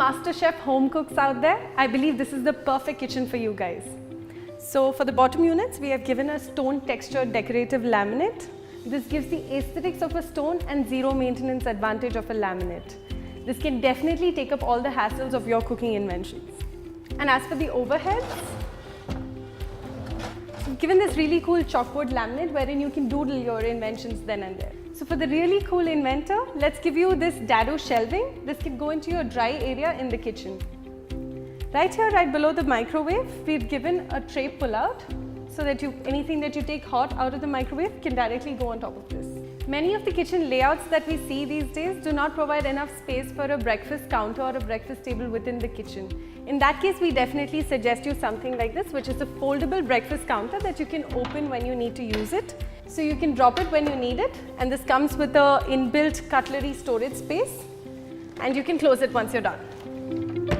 MasterChef home cooks out there, I believe this is the perfect kitchen for you guys. So for the bottom units, we have given a stone textured decorative laminate. This gives the aesthetics of a stone and zero maintenance advantage of a laminate. This can definitely take up all the hassles of your cooking inventions. And as for the overheads, we've given this really cool chalkboard laminate wherein you can doodle your inventions then and there. So for the really cool inventor, let's give you this dado shelving. This can go into your dry area in the kitchen. Right here, right below the microwave, we've given a tray pull-out so that anything that you take hot out of the microwave can directly go on top of this. Many of the kitchen layouts that we see these days do not provide enough space for a breakfast counter or a breakfast table within the kitchen. In that case, we definitely suggest you something like this, which is a foldable breakfast counter that you can open when you need to use it. So you can drop it when you need it, and this comes with a inbuilt cutlery storage space, and you can close it once you're done.